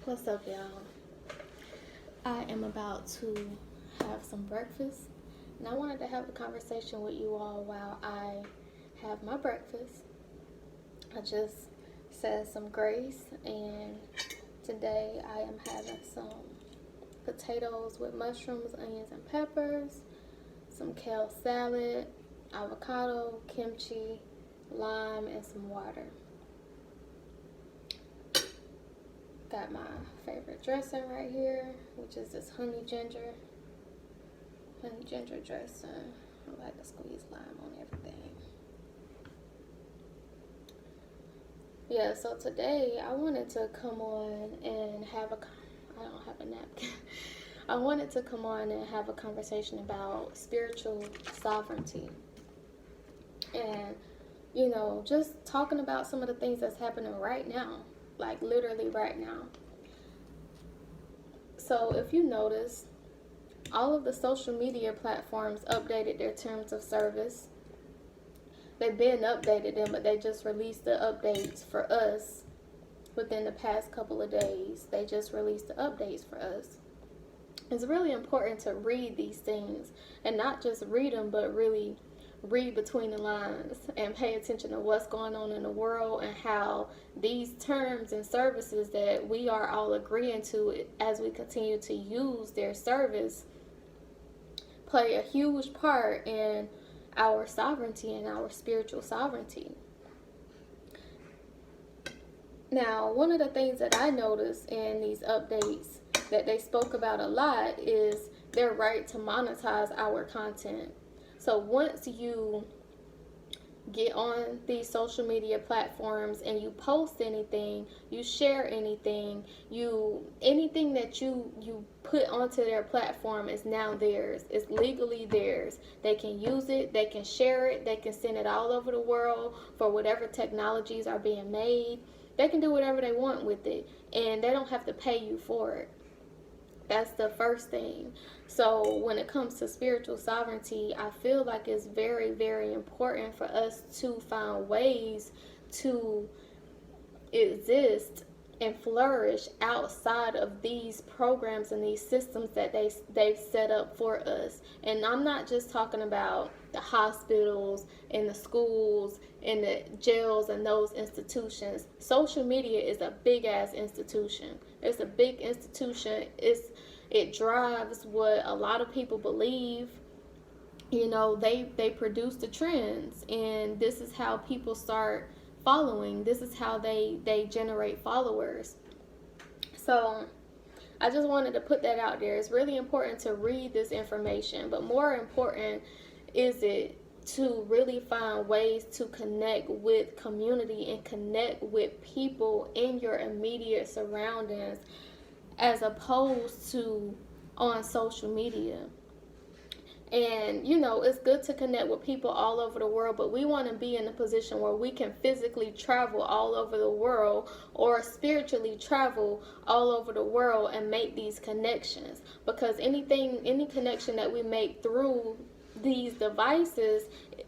What's up, y'all? I am about to have some breakfast, and I wanted to have a conversation with you all while I have my breakfast. I just said some grace, and today I am having some potatoes with mushrooms, onions, and peppers, some kale salad, avocado, kimchi, lime, and some water. Got my favorite dressing right here, which is this honey ginger dressing. I like to squeeze lime on everything. Yeah, so today I wanted to come on and I don't have a napkin. I wanted to come on and have a conversation about spiritual sovereignty. And, just talking about some of the things that's happening right now. Like literally right now. So if you notice, all of the social media platforms updated their terms of service. They've been updated them, but they just released the updates for us within the past couple of days. They just released the updates for us. It's really important to read these things, and not just read them, but really read between the lines and pay attention to what's going on in the world and how these terms and services that we are all agreeing to as we continue to use their service play a huge part in our sovereignty and our spiritual sovereignty. Now, one of the things that I noticed in these updates that they spoke about a lot is their right to monetize our content. So once you get on these social media platforms and you post anything, you share anything, anything that you put onto their platform is now theirs. It's legally theirs. They can use it, they can share it, they can send it all over the world for whatever technologies are being made. They can do whatever they want with it, and they don't have to pay you for it. That's the first thing. So when it comes to spiritual sovereignty, I feel like it's very, very important for us to find ways to exist and flourish outside of these programs and these systems that they've set up for us. And I'm not just talking about the hospitals and the schools and the jails and those institutions. Social media is a big ass institution. It's a big institution. It drives what a lot of people believe. They produce the trends, and this is how people start following. This is how they generate followers. So I just wanted to put that out there. It's really important to read this information, but more important is it to really find ways to connect with community and connect with people in your immediate surroundings as opposed to on social media. And, it's good to connect with people all over the world, but we want to be in a position where we can physically travel all over the world or spiritually travel all over the world and make these connections. Because any connection that we make through these devices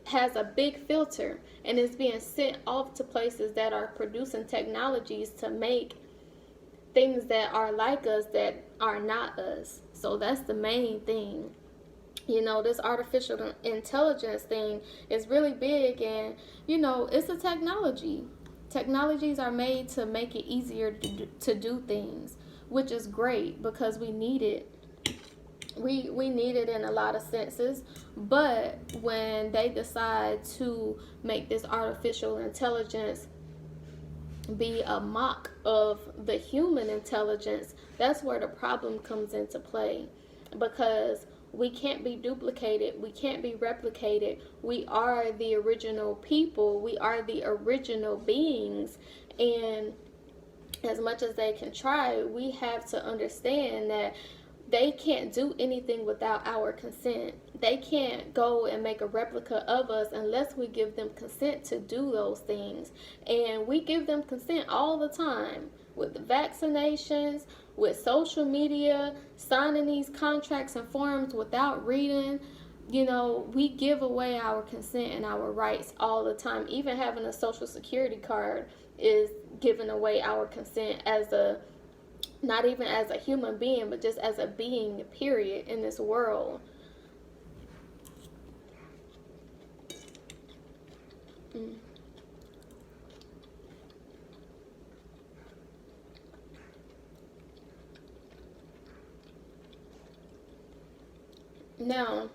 has a big filter, and it's being sent off to places that are producing technologies to make things that are like us that are not us. So that's the main thing. This artificial intelligence thing is really big, and it's a technology. Technologies are made to make it easier to do things, which is great because we need it. We need it in a lot of senses, but when they decide to make this artificial intelligence be a mock of the human intelligence, that's where the problem comes into play, because we can't be duplicated, we can't be replicated. We are the original people, we are the original beings, and as much as they can try, we have to understand that they can't do anything without our consent. They can't go and make a replica of us unless we give them consent to do those things. And we give them consent all the time with the vaccinations, with social media, signing these contracts and forms without reading. We give away our consent and our rights all the time. Even having a social security card is giving away our consent as a not even as a human being, but just as a being, period, in this world. Mm. Now,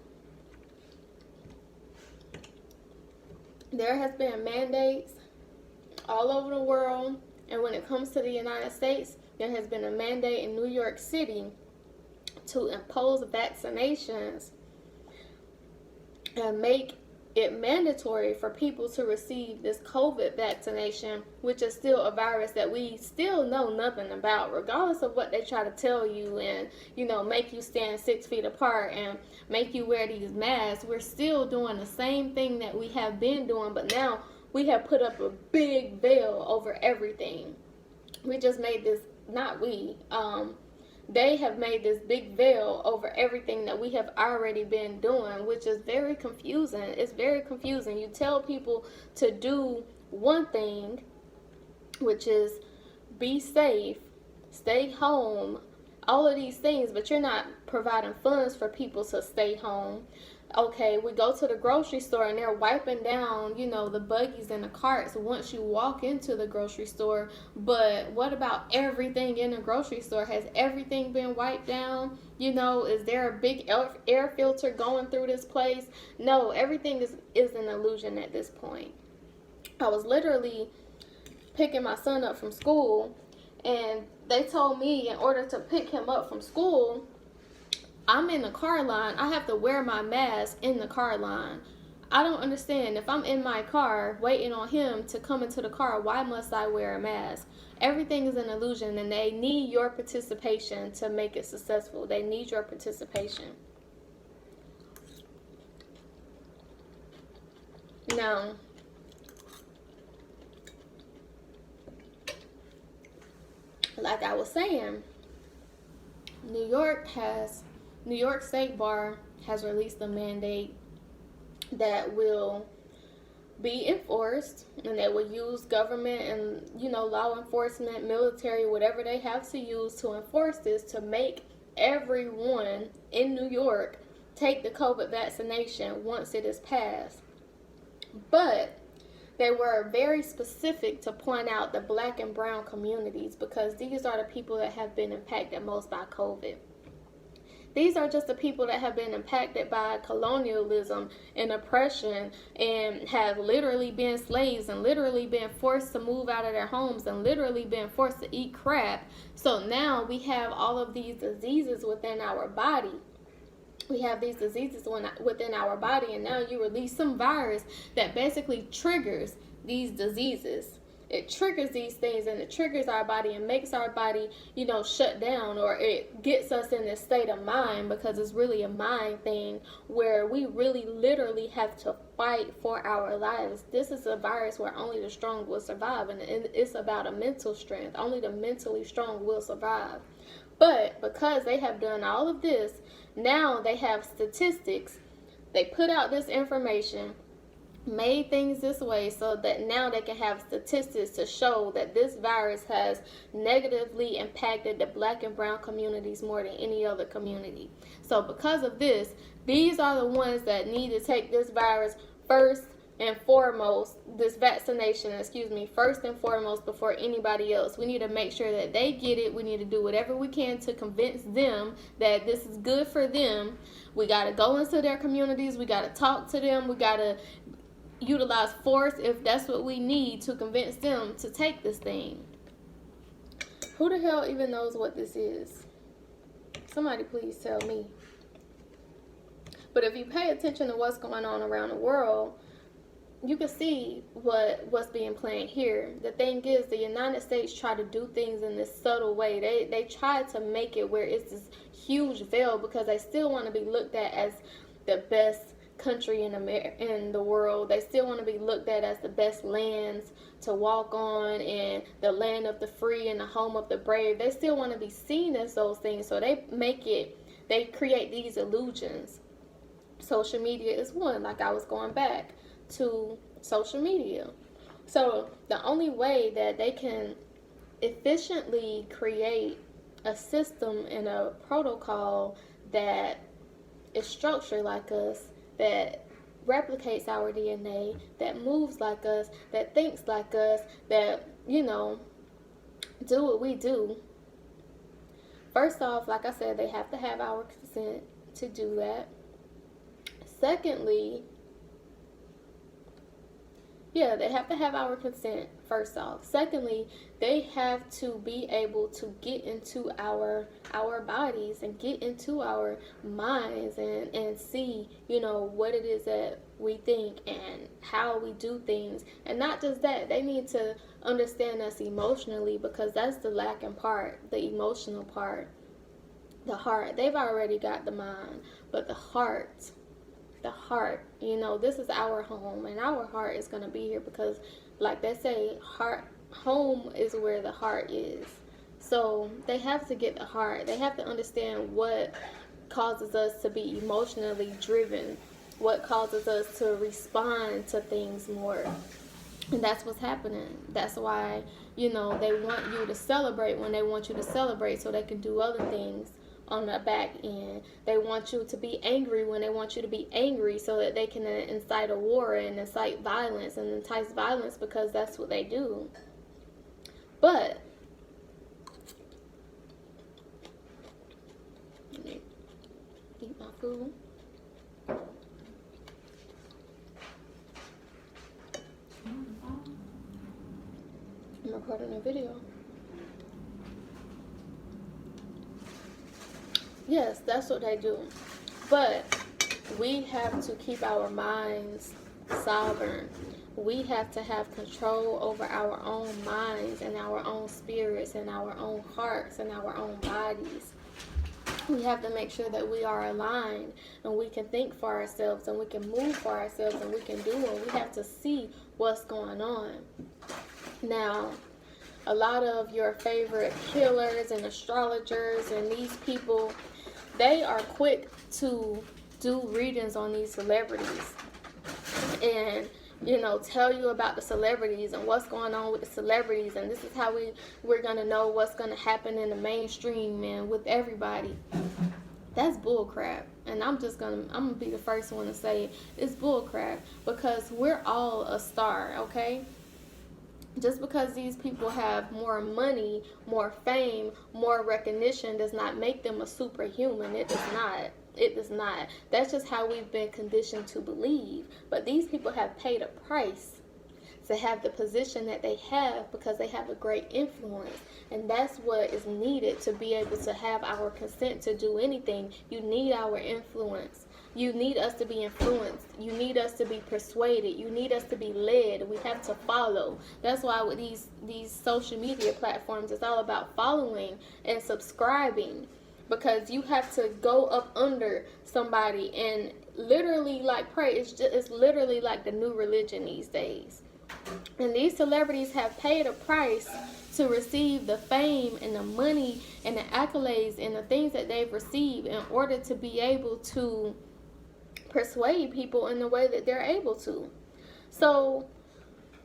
there has been mandates all over the world, and when it comes to the United States, there has been a mandate in New York City to impose vaccinations and make it mandatory for people to receive this COVID vaccination, which is still a virus that we still know nothing about, regardless of what they try to tell you and, make you stand 6 feet apart and make you wear these masks. We're still doing the same thing that we have been doing, but now we have put up a big veil over everything. We just made this, not we, they have made this big veil over everything that we have already been doing, which is very confusing. It's very confusing. You tell people to do one thing, which is be safe, stay home, all of these things, but you're not providing funds for people to stay home. Okay, we go to the grocery store and they're wiping down, the buggies and the carts once you walk into the grocery store. But what about everything in the grocery store? Has everything been wiped down? Is there a big air filter going through this place? No, everything is an illusion at this point. I was literally picking my son up from school, and they told me in order to pick him up from school, I'm in the car line, I have to wear my mask in the car line. I don't understand. If I'm in my car waiting on him to come into the car, why must I wear a mask? Everything is an illusion, and they need your participation to make it successful. They need your participation. Now, like I was saying, New York State Bar has released a mandate that will be enforced, and they will use government and, law enforcement, military, whatever they have to use to enforce this, to make everyone in New York take the COVID vaccination once it is passed. But they were very specific to point out the Black and brown communities, because these are the people that have been impacted most by COVID. These are just the people that have been impacted by colonialism and oppression, and have literally been slaves, and literally been forced to move out of their homes, and literally been forced to eat crap. So now we have all of these diseases within our body. We have these diseases within our body, and now you release some virus that basically triggers these diseases. It triggers these things, and it triggers our body and makes our body, shut down, or it gets us in this state of mind, because it's really a mind thing where we really literally have to fight for our lives. This is a virus where only the strong will survive, and it's about a mental strength. Only the mentally strong will survive. But because they have done all of this, now they have statistics. They put out this information, made things this way, so that now they can have statistics to show that this virus has negatively impacted the Black and brown communities more than any other community. So because of this, these are the ones that need to take this virus first and foremost, this vaccination, first and foremost before anybody else. We need to make sure that they get it. We need to do whatever we can to convince them that this is good for them. We got to go into their communities. We got to talk to them. We got to utilize force if that's what we need to convince them to take this thing. Who the hell even knows what this is? Somebody please tell me. But if you pay attention to what's going on around the world, you can see what's being planned here. The thing is, the United States try to do things in this subtle way. They try to make it where it's this huge veil, because they still want to be looked at as the best country in the world. They still want to be looked at as the best lands to walk on, and the land of the free and the home of the brave. They still want to be seen as those things, so they create these illusions. Social media is one. Like, I was going back to social media. So the only way that they can efficiently create a system and a protocol that is structured like us, that replicates our DNA, that moves like us, that thinks like us, that, do what we do. First off, like I said, they have to have our consent to do that. Secondly, they have to have our consent, first off. Secondly, they have to be able to get into our bodies and get into our minds and see, what it is that we think and how we do things. And not just that, they need to understand us emotionally, because that's the lacking part, the emotional part. The heart, they've already got the mind, but the heart, this is our home, and our heart is going to be here because, like they say, home is where the heart is. So they have to get the heart. They have to understand what causes us to be emotionally driven, what causes us to respond to things more. And that's what's happening. That's why, they want you to celebrate when they want you to celebrate, so they can do other things on the back end. They want you to be angry when they want you to be angry, so that they can incite a war and incite violence and entice violence, because that's what they do. But eat my food. I'm recording a video. Yes, that's what they do. But we have to keep our minds sovereign. We have to have control over our own minds and our own spirits and our own hearts and our own bodies. We have to make sure that we are aligned and we can think for ourselves and we can move for ourselves and we can do it. We have to see what's going on. Now, a lot of your favorite healers and astrologers and these people, they are quick to do readings on these celebrities and, tell you about the celebrities and what's going on with the celebrities, and this is how we're going to know what's going to happen in the mainstream and with everybody. That's bull crap. And I'm going to be the first one to say it's bull crap, because we're all a star, okay? Just because these people have more money, more fame, more recognition does not make them a superhuman. It does not. It does not. That's just how we've been conditioned to believe. But these people have paid a price to have the position that they have, because they have a great influence. And that's what is needed to be able to have our consent to do anything. You need our influence. You need us to be influenced. You need us to be persuaded. You need us to be led. We have to follow. That's why with these social media platforms, it's all about following and subscribing, because you have to go up under somebody and literally pray. It's literally like the new religion these days. And these celebrities have paid a price to receive the fame and the money and the accolades and the things that they've received in order to be able to persuade people in the way that they're able to. So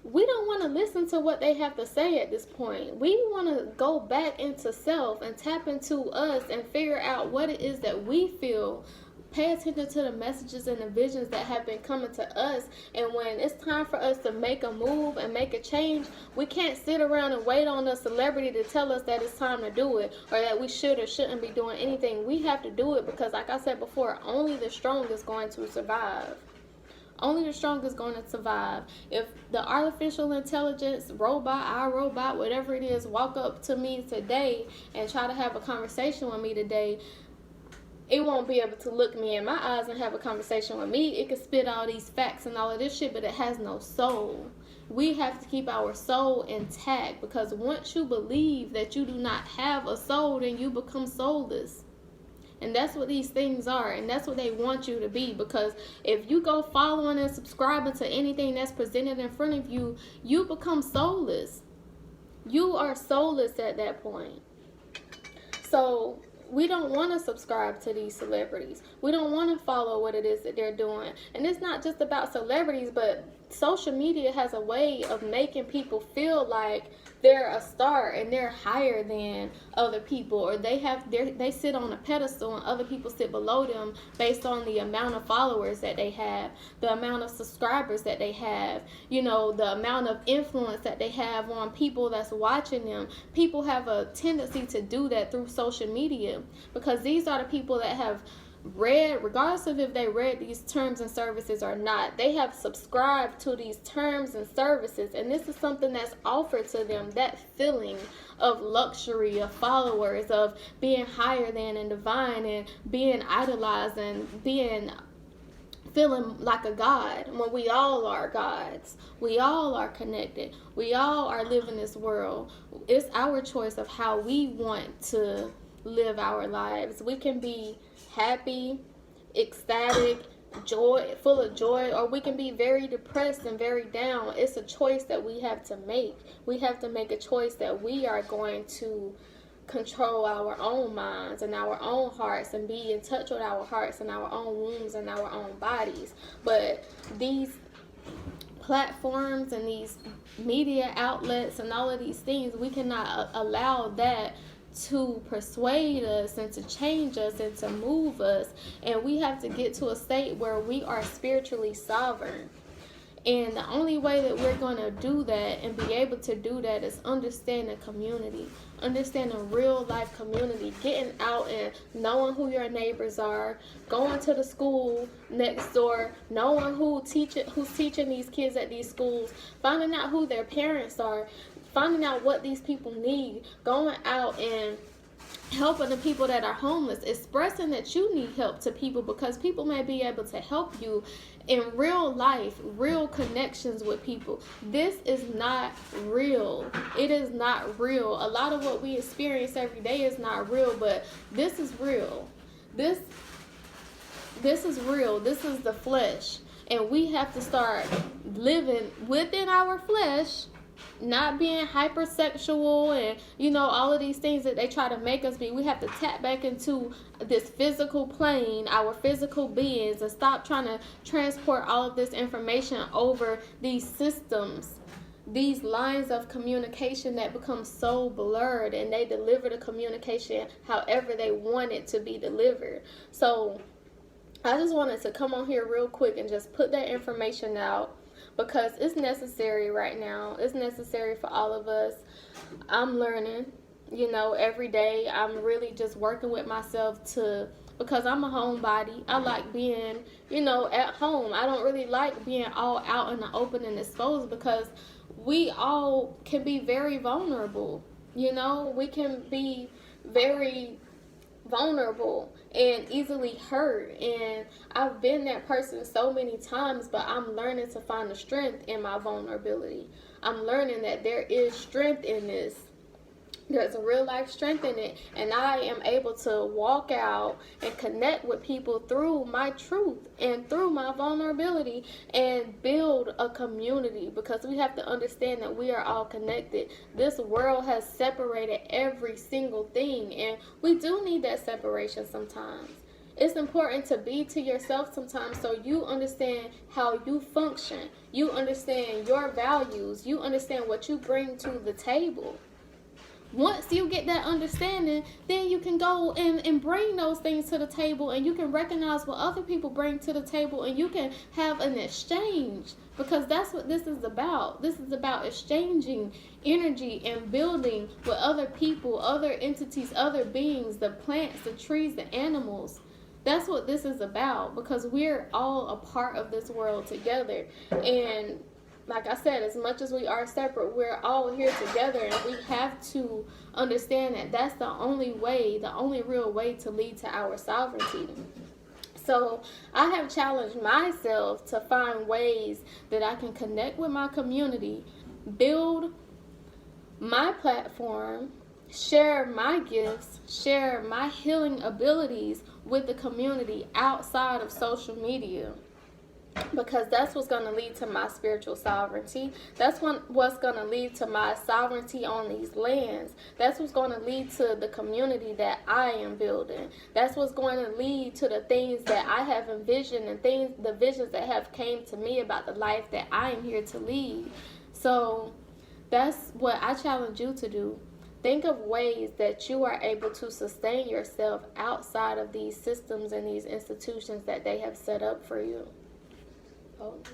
we don't want to listen to what they have to say at this point. We want to go back into self and tap into us and figure out what it is that we feel. Pay attention to the messages and the visions that have been coming to us. And when it's time for us to make a move and make a change, we can't sit around and wait on a celebrity to tell us that it's time to do it, or that we should or shouldn't be doing anything. We have to do it, because like I said before, only the strong is going to survive. Only the strong is going to survive. If the artificial intelligence, robot, iRobot, whatever it is, walk up to me today and try to have a conversation with me today, it won't be able to look me in my eyes and have a conversation with me. It can spit all these facts and all of this shit, but it has no soul. We have to keep our soul intact, because once you believe that you do not have a soul, then you become soulless. And that's what these things are, and that's what they want you to be, because if you go following and subscribing to anything that's presented in front of you, you become soulless. You are soulless at that point. So we don't want to subscribe to these celebrities. We don't want to follow what it is that they're doing. And it's not just about celebrities, but social media has a way of making people feel like they're a star and they're higher than other people, or they sit on a pedestal and other people sit below them based on the amount of followers that they have, the amount of subscribers that they have, the amount of influence that they have on people that's watching them. People have a tendency to do that through social media, because these are the people that have read, regardless of if they read these terms and services or not, they have subscribed to these terms and services, and this is something that's offered to them, that feeling of luxury, of followers, of being higher than and divine, and being idolized, and feeling like a god, when we all are gods. We all are connected. We all are living this world. It's our choice of how we want to live our lives. We can be happy, ecstatic, full of joy, or we can be very depressed and very down. It's a choice that we have to make. We have to make a choice that we are going to control our own minds and our own hearts, and be in touch with our hearts and our own wombs and our own bodies. But these platforms and these media outlets and all of these things, we cannot allow that to persuade us and to change us and to move us. And we have to get to a state where we are spiritually sovereign. And the only way that we're going to do that and be able to do that is understanding community, understanding real life community, getting out and knowing who your neighbors are, going to the school next door, knowing who's teaching these kids at these schools, finding out who their parents are, finding out what these people need, going out and helping the people that are homeless, expressing that you need help to people, because people may be able to help you in real life, real connections with people. This is not real. It is not real. A lot of what we experience every day is not real, but this is real. This is real. This is the flesh. And we have to start living within our flesh, not being hypersexual and all of these things that they try to make us be. We have to tap back into this physical plane, our physical beings, and stop trying to transport all of this information over these systems, these lines of communication that become so blurred, and they deliver the communication however they want it to be delivered. So I just wanted to come on here real quick and just put that information out, because it's necessary right now. It's necessary for all of us. I'm learning, every day. I'm really just working with myself because I'm a homebody. I like being, at home. I don't really like being all out in the open and exposed, because we all can be very vulnerable. We can be very vulnerable and easily hurt, and I've been that person so many times, but I'm learning to find the strength in my vulnerability. I'm learning that there is strength in this. There's a real life strength in it, and I am able to walk out and connect with people through my truth and through my vulnerability and build a community, because we have to understand that we are all connected. This world has separated every single thing, and we do need that separation sometimes. It's important to be to yourself sometimes, so you understand how you function. You understand your values. You understand what you bring to the table. Once you get that understanding, then you can go and bring those things to the table, and you can recognize what other people bring to the table, and you can have an exchange, because that's what this is about. This is about exchanging energy and building with other people, other entities, other beings, the plants, the trees, the animals. That's what this is about, because we're all a part of this world together. And like I said, as much as we are separate, we're all here together, and we have to understand that that's the only way, the only real way to lead to our sovereignty. So I have challenged myself to find ways that I can connect with my community, build my platform, share my gifts, share my healing abilities with the community outside of social media. Because that's what's going to lead to my spiritual sovereignty. That's what's going to lead to my sovereignty on these lands. That's what's going to lead to the community that I am building. That's what's going to lead to the things that I have envisioned, and the visions that have came to me about the life that I am here to lead. So that's what I challenge you to do. Think of ways that you are able to sustain yourself outside of these systems and these institutions that they have set up for you. Wholeness.